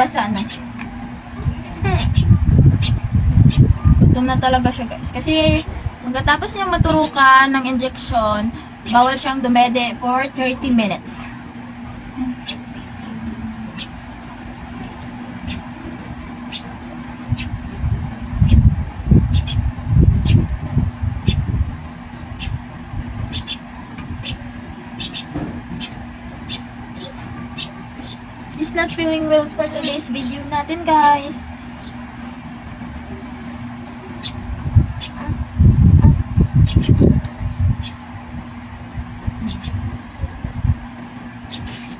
nabasa na. Gutom na talaga siya guys. Kasi pagkatapos niya maturukan ng injection, bawal siyang dumede for 30 minutes. He's not feeling well for today's video natin guys.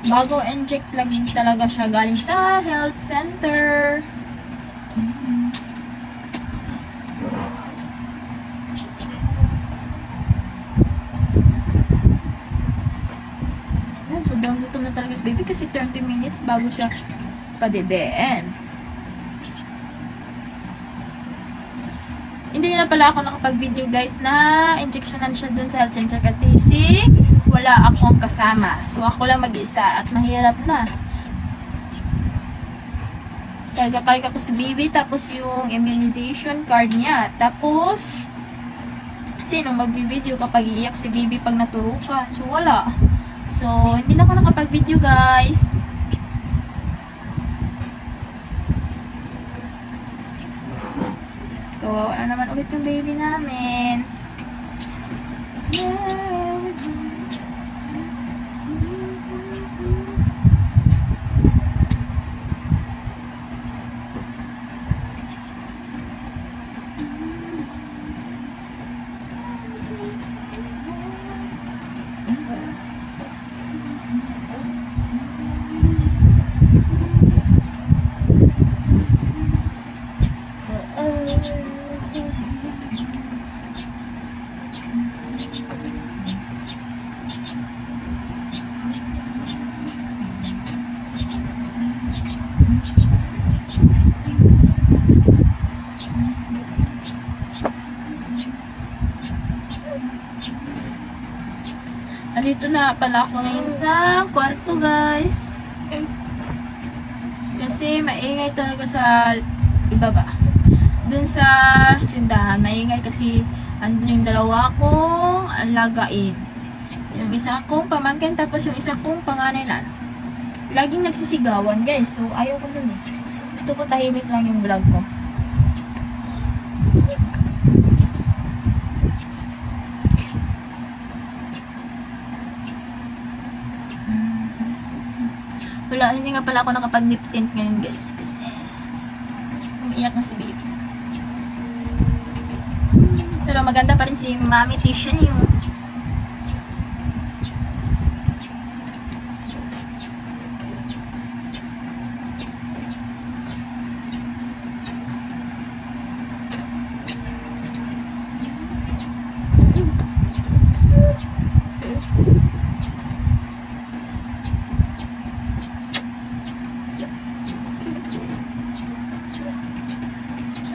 Bago inject lang talaga siya galing sa health center. Sobrang gutom na talaga si baby kasi 30 minutes bago siya padedeen. Hindi na pala ako nakapag-video guys na injectionan siya dun sa health center kasi wala akong kasama. So ako lang mag-isa at mahirap na. Karga-karga ko si baby tapos yung immunization card niya. Tapos kasi nung mag-video kapag iiyak si baby pag naturukan. So wala. So hindi na ako nakapag-video guys. Kawawa na naman ulit yung baby namin. Andito na pala ako ngayon sa kwarto guys. Kasi maingay talaga sa ibaba. Dun sa tindahan, maingay kasi andun yung dalawa kong alagain. Yung isa kong pamangkin tapos yung isa kong panganay na. Laging nagsisigawan guys. So ayaw ko dun eh. Gusto ko tahimik lang yung vlog ko. Wala, hindi nga pala ako nakapag-nip tint ngayon guys kasi umiiyak na si baby. Pero maganda pa rin si Mommy Tisha niyo.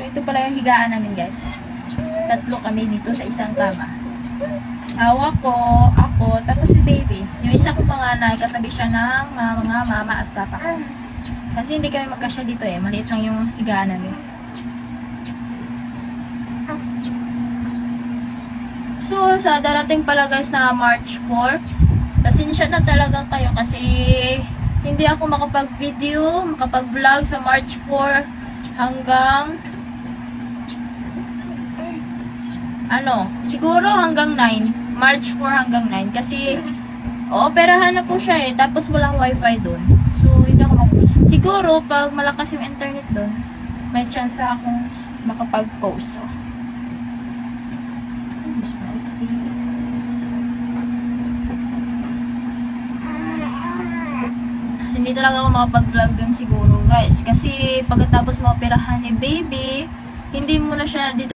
Ito pala yung higaan namin guys. 3 kami dito sa isang kama. Asawa ko, ako, tapos si baby. Yung isa ko panganay, katabi siya ng mga mama at papa ko. Kasi hindi kami magkasya dito eh. Maliit lang yung higaan namin. So, sa darating pala guys na March 4, pasensya na talaga kayo kasi hindi ako makapag-video, makapag-vlog sa March 4 hanggang siguro hanggang 9. March 4 hanggang 9. Kasi, ooperahan na po siya eh. Tapos walang wifi doon. So, hindi ako siguro, pag malakas yung internet doon, may chance akong makapag-post. So, hindi talaga ako makapag-vlog doon siguro guys. Kasi, pagkatapos maoperahan ni baby, hindi mo na siya dito